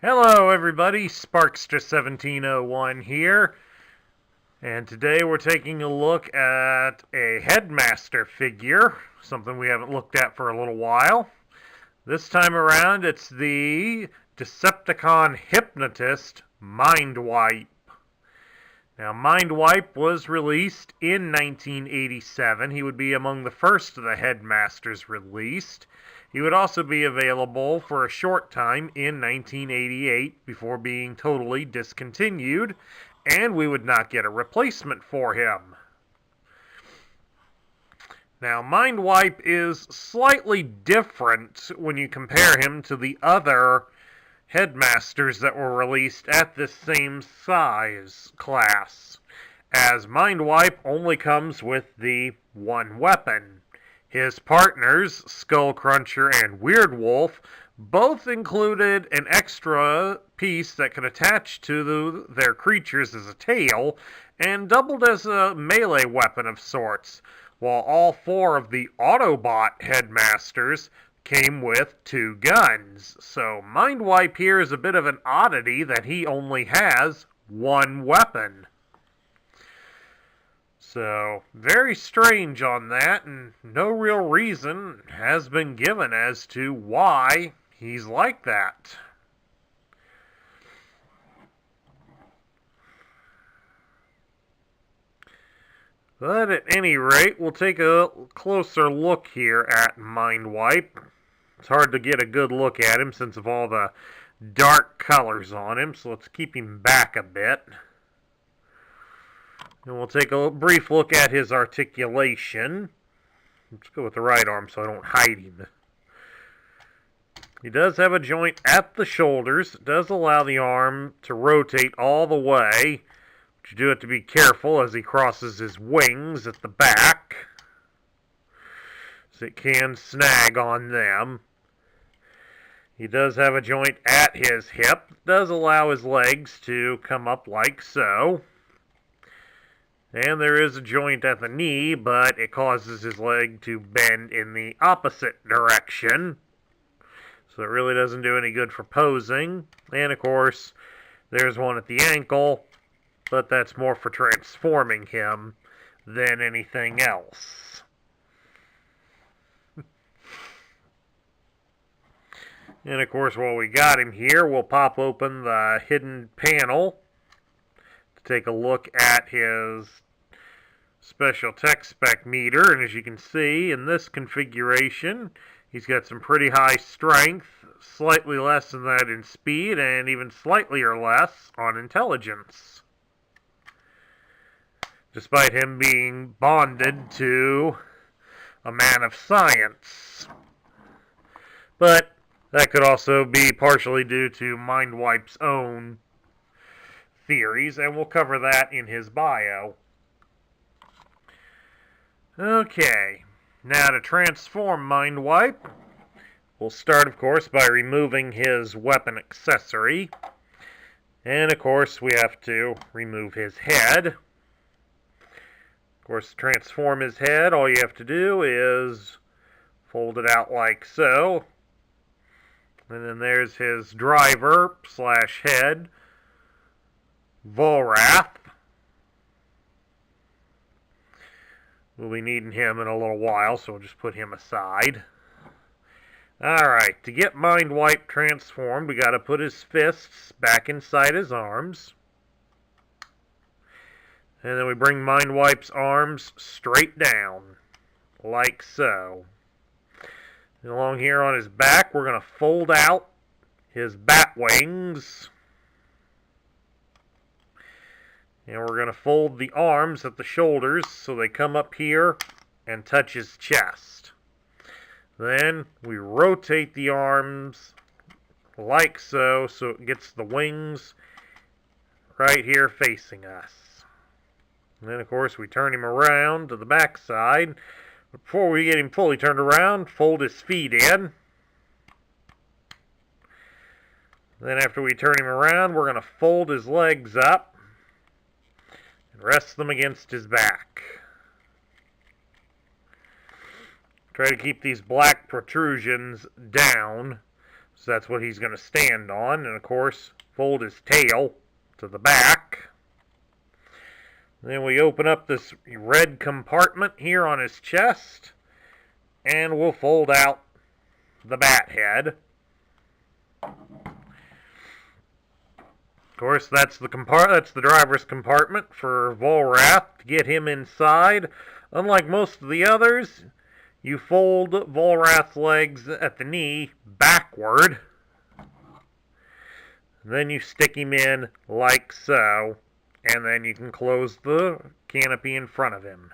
Hello everybody, Sparkster1701 here, and today we're taking a look at a Headmaster figure, something we haven't looked at for a little while. This time around it's the Decepticon Hypnotist Mindwipe. Now Mindwipe was released in 1987. He would be among the first of the Headmasters released. He would also be available for a short time in 1988 before being totally discontinued, and we would not get a replacement for him. Now, Mindwipe is slightly different when you compare him to the other Headmasters that were released at the same size class, as Mindwipe only comes with the one weapon. His partners, Skullcruncher and Weirdwolf, both included an extra piece that could attach to their creatures as a tail and doubled as a melee weapon of sorts, while all four of the Autobot Headmasters came with two guns. So Mindwipe here is a bit of an oddity that he only has one weapon. So, very strange on that, and no real reason has been given as to why he's like that. But at any rate, we'll take a closer look here at Mindwipe. It's hard to get a good look at him since of all the dark colors on him, so let's keep him back a bit. And we'll take a brief look at his articulation. Let's go with the right arm so I don't hide him. He does have a joint at the shoulders. It does allow the arm to rotate all the way. But you do have to be careful as he crosses his wings at the back, so it can snag on them. He does have a joint at his hip. It does allow his legs to come up like so. And there is a joint at the knee, but it causes his leg to bend in the opposite direction. So it really doesn't do any good for posing. And of course, there's one at the ankle, but that's more for transforming him than anything else. And of course, while we got him here, we'll pop open the hidden panel to take a look at his special tech spec meter, and as you can see in this configuration, he's got some pretty high strength, slightly less than that in speed, and even slightly or less on intelligence, despite him being bonded to a man of science. But that could also be partially due to Mindwipe's own theories, and we'll cover that in his bio. Okay, now to transform Mindwipe, we'll start, of course, by removing his weapon accessory. And, of course, we have to remove his head. Of course, to transform his head, all you have to do is fold it out like so. And then there's his driver / head, Volrath. We'll be needing him in a little while, so we'll just put him aside. Alright, to get Mindwipe transformed, we gotta put his fists back inside his arms. And then we bring Mindwipe's arms straight down, like so. And along here on his back, we're gonna fold out his bat wings. And we're going to fold the arms at the shoulders so they come up here and touch his chest. Then we rotate the arms like so, so it gets the wings right here facing us. And then, of course, we turn him around to the back side. Before we get him fully turned around, fold his feet in. Then after we turn him around, we're going to fold his legs up. Rest them against his back. Try to keep these black protrusions down So that's what he's going to stand on. And of course, fold his tail to the back. Then we open up this red compartment here on his chest. And we'll fold out the bat head. Of course, that's the driver's compartment for Volrath to get him inside. Unlike most of the others, you fold Volrath's legs at the knee backward. Then you stick him in like so, and then you can close the canopy in front of him.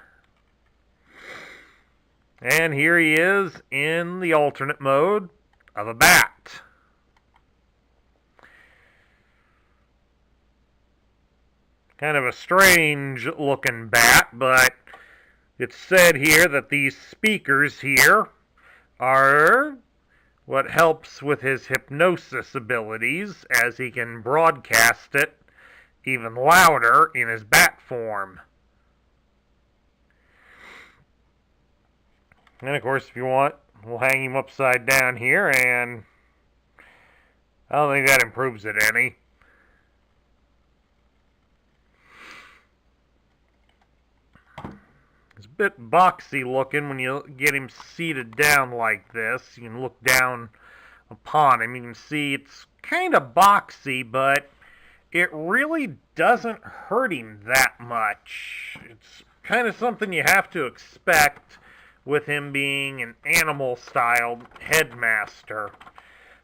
And here he is in the alternate mode of a bat. Kind of a strange looking bat, but it's said here that these speakers here are what helps with his hypnosis abilities, as he can broadcast it even louder in his bat form. And of course, if you want, we'll hang him upside down here, and I don't think that improves it any. It's a bit boxy looking when you get him seated down like this. You can look down upon him. You can see it's kind of boxy, but it really doesn't hurt him that much. It's kind of something you have to expect with him being an animal-styled headmaster.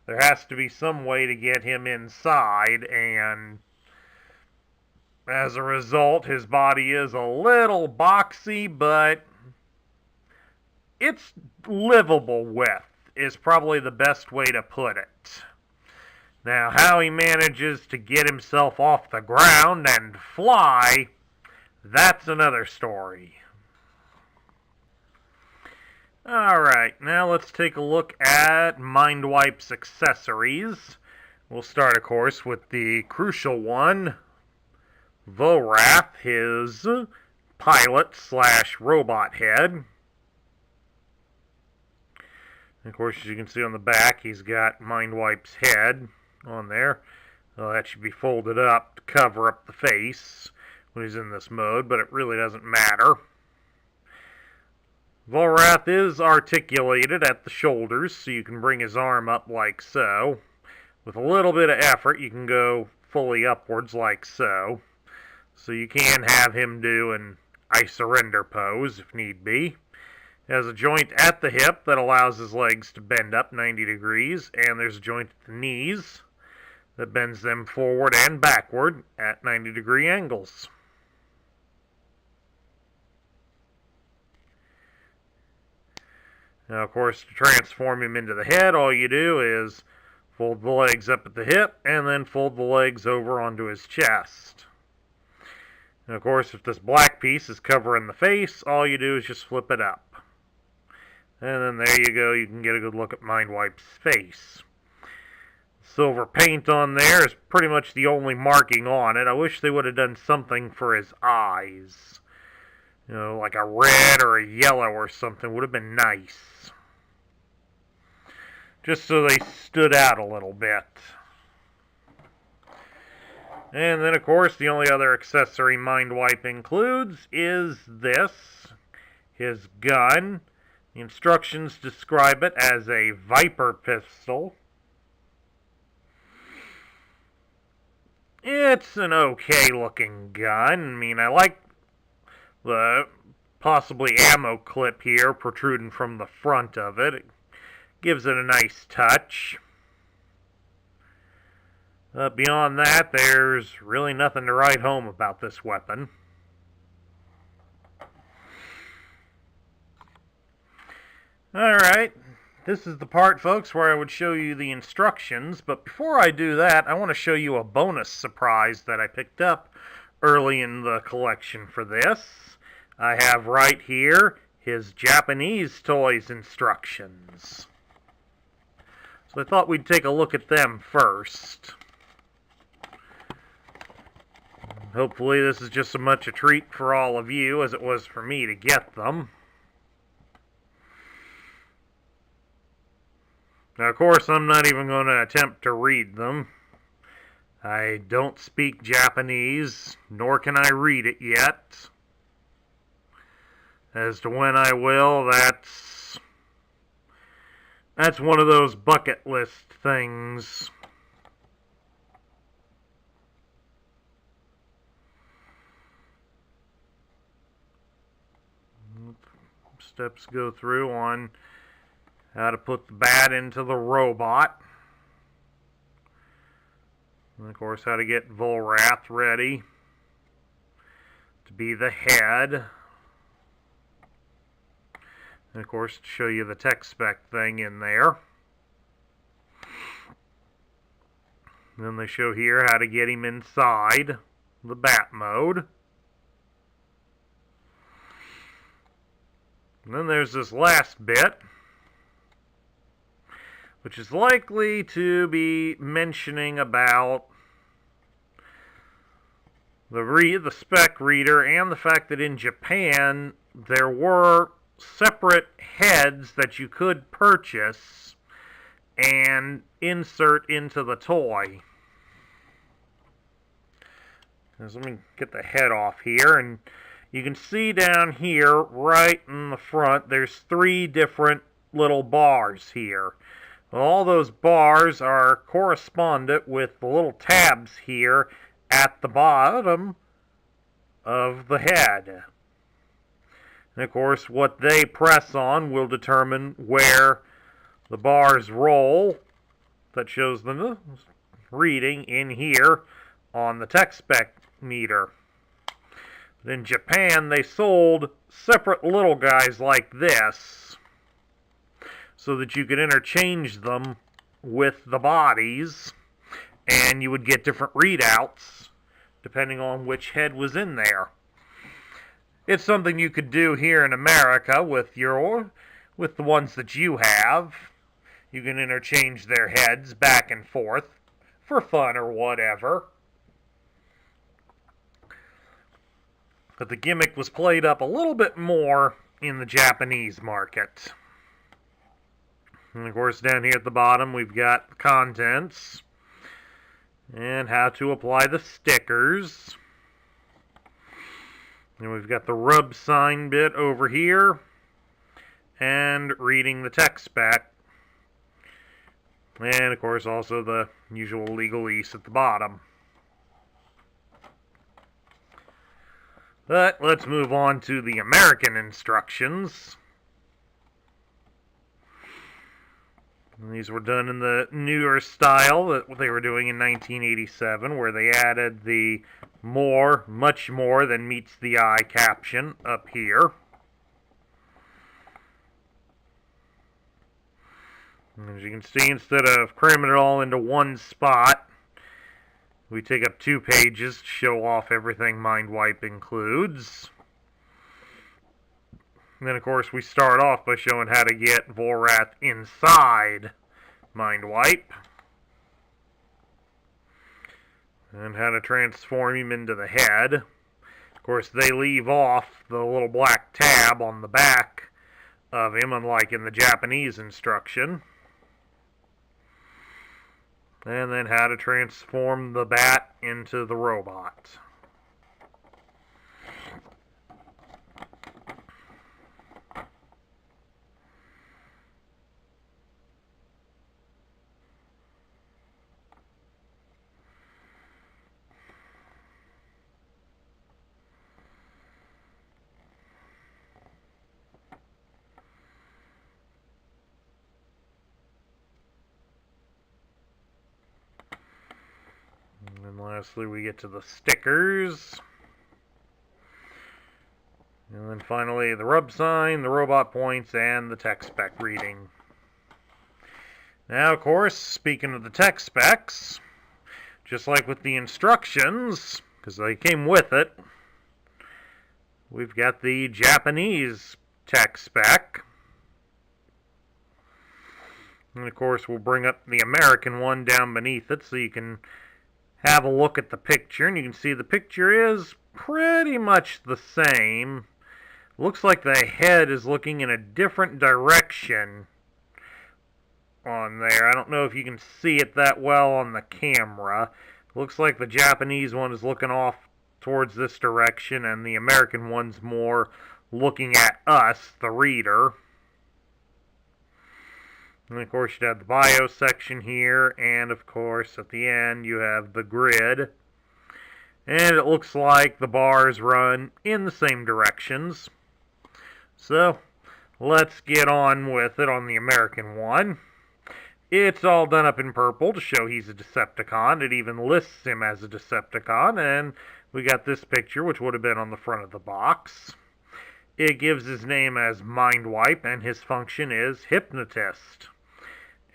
There has to be some way to get him inside, and as a result, his body is a little boxy, but it's livable with, is probably the best way to put it. Now, how he manages to get himself off the ground and fly, that's another story. Alright, now let's take a look at Mindwipe's accessories. We'll start, of course, with the crucial one, Volrath, his pilot/robot head. Of course, as you can see on the back, he's got Mindwipe's head on there. Well, that should be folded up to cover up the face when he's in this mode, but it really doesn't matter. Volrath is articulated at the shoulders, so you can bring his arm up like so. With a little bit of effort, you can go fully upwards like so. So you can have him do an I surrender pose if need be. He has a joint at the hip that allows his legs to bend up 90 degrees, and there's a joint at the knees that bends them forward and backward at 90-degree angles. Now, of course, to transform him into the head, all you do is fold the legs up at the hip and then fold the legs over onto his chest. And of course, if this black piece is covering the face, all you do is just flip it up. And then there you go, you can get a good look at Mindwipe's face. Silver paint on there is pretty much the only marking on it. I wish they would have done something for his eyes. You know, like a red or a yellow or something would have been nice. Just so they stood out a little bit. And then, of course, the only other accessory Mindwipe includes is this, his gun. The instructions describe it as a Viper pistol. It's an okay-looking gun. I mean, I like the possibly ammo clip here protruding from the front of it. It gives it a nice touch. Beyond that, there's really nothing to write home about this weapon. Alright, this is the part, folks, where I would show you the instructions, but before I do that, I want to show you a bonus surprise that I picked up early in the collection for this. I have right here his Japanese toys instructions. So I thought we'd take a look at them first. Hopefully this is just as much a treat for all of you as it was for me to get them. Now, of course, I'm not even going to attempt to read them. I don't speak Japanese, nor can I read it yet. As to when I will, that's one of those bucket list things. Steps go through on how to put the bat into the robot. And of course, how to get Volrath ready to be the head. And of course, to show you the tech spec thing in there. And then they show here how to get him inside the bat mode. And then there's this last bit, which is likely to be mentioning about the spec reader and the fact that in Japan there were separate heads that you could purchase and insert into the toy. So let me get the head off here, and you can see down here, right in the front, there's 3 different little bars here. All those bars are correspondent with the little tabs here at the bottom of the head. And of course, what they press on will determine where the bars roll. That shows the reading in here on the tech spec meter. In Japan, they sold separate little guys like this so that you could interchange them with the bodies, and you would get different readouts depending on which head was in there. It's something you could do here in America with the ones that you have. You can interchange their heads back and forth for fun or whatever. But the gimmick was played up a little bit more in the Japanese market. And of course, down here at the bottom, we've got the contents and how to apply the stickers. And we've got the rub sign bit over here and reading the tech spec. And of course, also the usual legalese at the bottom. But let's move on to the American instructions. And these were done in the newer style that they were doing in 1987, where they added the much more than meets the eye caption up here. And as you can see, instead of cramming it all into one spot, we take up 2 pages to show off everything Mindwipe includes. And then, of course, we start off by showing how to get Volrath inside Mindwipe. And how to transform him into the head. Of course, they leave off the little black tab on the back of him, unlike in the Japanese instruction. And then how to transform the bat into the robot. And lastly, we get to the stickers. And then finally, the rub sign, the robot points, and the tech spec reading. Now, of course, speaking of the tech specs, just like with the instructions, because they came with it, we've got the Japanese tech spec. And of course, we'll bring up the American one down beneath it so you can have a look at the picture, and you can see the picture is pretty much the same. Looks like the head is looking in a different direction on there. I don't know if you can see it that well on the camera. Looks like the Japanese one is looking off towards this direction, and the American one's more looking at us, the reader. And of course you have the bio section here, and of course at the end you have the grid. And it looks like the bars run in the same directions. So, let's get on with it on the American one. It's all done up in purple to show he's a Decepticon. It even lists him as a Decepticon, and we got this picture, which would have been on the front of the box. It gives his name as Mindwipe, and his function is Hypnotist.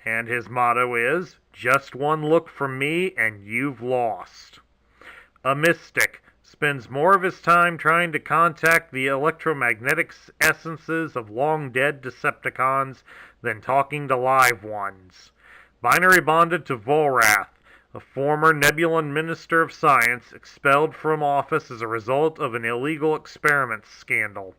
And his motto is, "Just one look from me and you've lost." A mystic spends more of his time trying to contact the electromagnetic essences of long-dead Decepticons than talking to live ones. Binary bonded to Volrath, a former Nebulan Minister of Science expelled from office as a result of an illegal experiment scandal.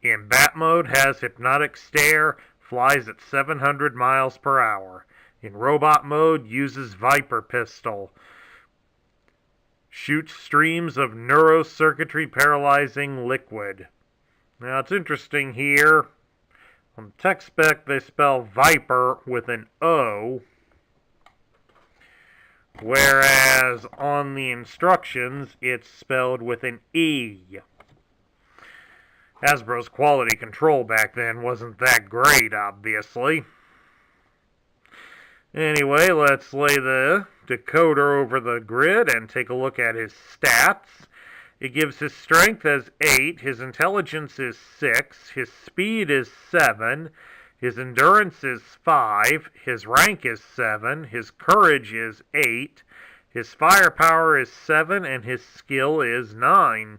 In Bat mode has hypnotic stare, flies at 700 miles per hour. In robot mode uses Viper pistol. Shoots streams of neurocircuitry paralyzing liquid. Now it's interesting here. On the tech spec they spell Viper with an O, whereas on the instructions it's spelled with an E. Hasbro's quality control back then wasn't that great, obviously. Anyway, let's lay the decoder over the grid and take a look at his stats. It gives his strength as 8, his intelligence is 6, his speed is 7, his endurance is 5, his rank is 7, his courage is 8, his firepower is 7, and his skill is 9.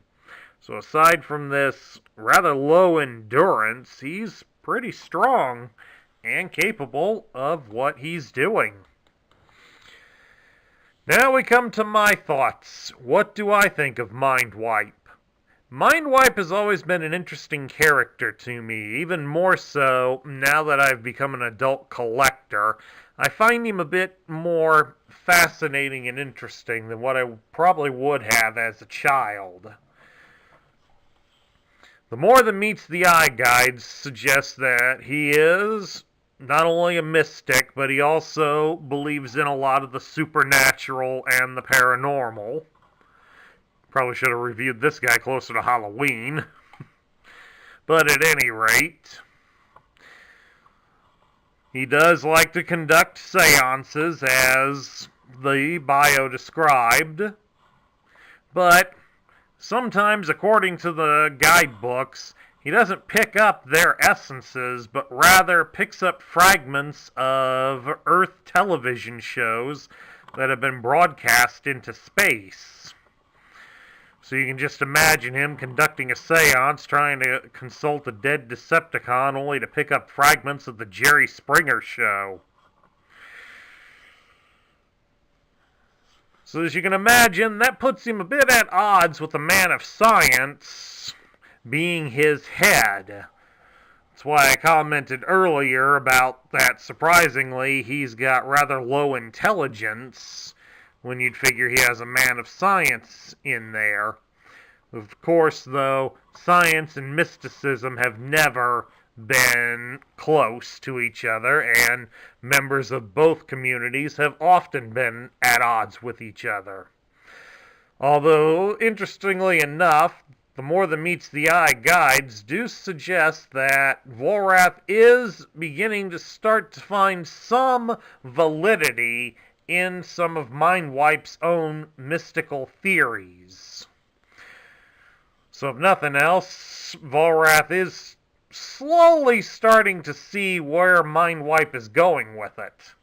So aside from this rather low endurance, he's pretty strong and capable of what he's doing. Now we come to my thoughts. What do I think of Mindwipe? Mindwipe has always been an interesting character to me, even more so now that I've become an adult collector. I find him a bit more fascinating and interesting than what I probably would have as a child. The More Than Meets the Eye guides suggest that he is not only a mystic, but he also believes in a lot of the supernatural and the paranormal. Probably should have reviewed this guy closer to Halloween. But at any rate, he does like to conduct seances, as the bio described. But sometimes, according to the guidebooks, he doesn't pick up their essences, but rather picks up fragments of Earth television shows that have been broadcast into space. So you can just imagine him conducting a seance, trying to consult a dead Decepticon, only to pick up fragments of the Jerry Springer show. So as you can imagine, that puts him a bit at odds with the man of science being his head. That's why I commented earlier about that, surprisingly, he's got rather low intelligence when you'd figure he has a man of science in there. Of course, though, science and mysticism have never been close to each other, and members of both communities have often been at odds with each other. Although, interestingly enough, the More Than Meets the Eye guides do suggest that Volrath is beginning to start to find some validity in some of Mindwipe's own mystical theories. So if nothing else, Volrath is slowly starting to see where Mindwipe is going with it.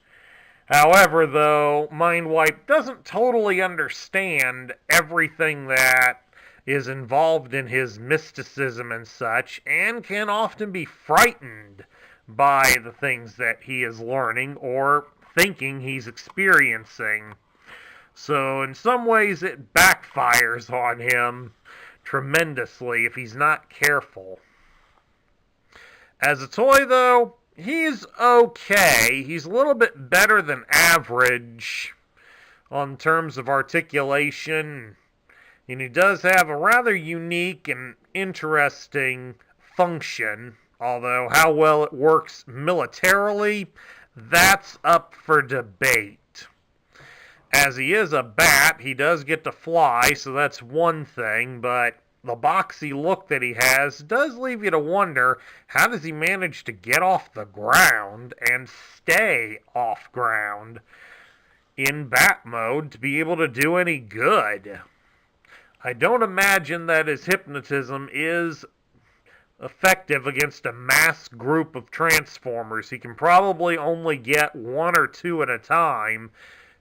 However, though, Mindwipe doesn't totally understand everything that is involved in his mysticism and such, and can often be frightened by the things that he is learning or thinking he's experiencing. So in some ways it backfires on him tremendously if he's not careful. As a toy, though, he's okay. He's a little bit better than average on terms of articulation. And he does have a rather unique and interesting function, although how well it works militarily, that's up for debate. As he is a bat, he does get to fly, so that's one thing, but the boxy look that he has does leave you to wonder, how does he manage to get off the ground and stay off ground in bat mode to be able to do any good? I don't imagine that his hypnotism is effective against a mass group of Transformers. He can probably only get one or two at a time,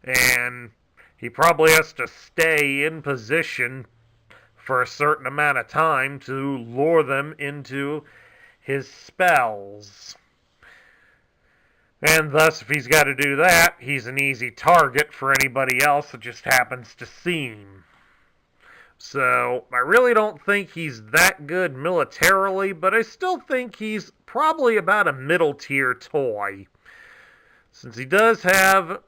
and he probably has to stay in position for a certain amount of time to lure them into his spells. And thus, if he's got to do that, he's an easy target for anybody else that just happens to see him. So, I really don't think he's that good militarily, but I still think he's probably about a middle tier toy. Since he does have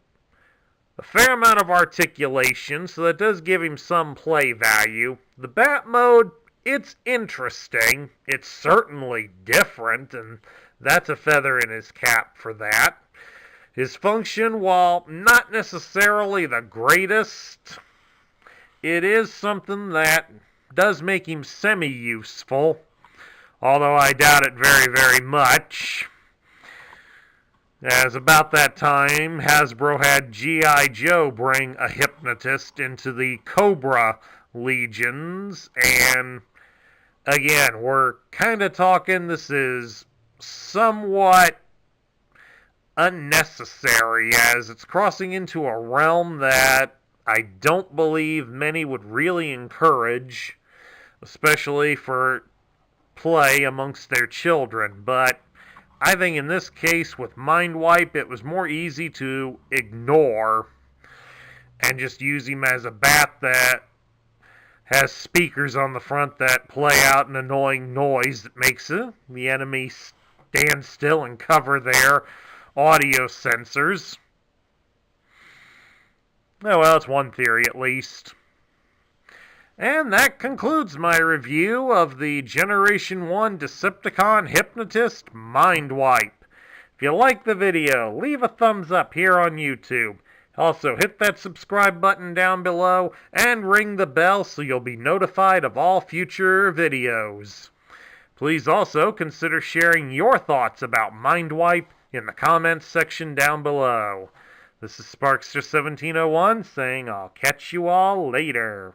a fair amount of articulation, so that does give him some play value. The bat mode, it's interesting. It's certainly different, and that's a feather in his cap for that. His function, while not necessarily the greatest, it is something that does make him semi-useful, although I doubt it very, very much. As about that time, Hasbro had G.I. Joe bring a hypnotist into the Cobra Legions, and again, we're kind of talking, this is somewhat unnecessary, as it's crossing into a realm that I don't believe many would really encourage, especially for play amongst their children. But I think in this case with Mindwipe, it was more easy to ignore and just use him as a bat that has speakers on the front that play out an annoying noise that makes the enemy stand still and cover their audio sensors. Oh, well, it's one theory at least. And that concludes my review of the Generation 1 Decepticon Hypnotist Mindwipe. If you like the video, leave a thumbs up here on YouTube. Also, hit that subscribe button down below and ring the bell so you'll be notified of all future videos. Please also consider sharing your thoughts about Mindwipe in the comments section down below. This is Sparkster1701 saying I'll catch you all later.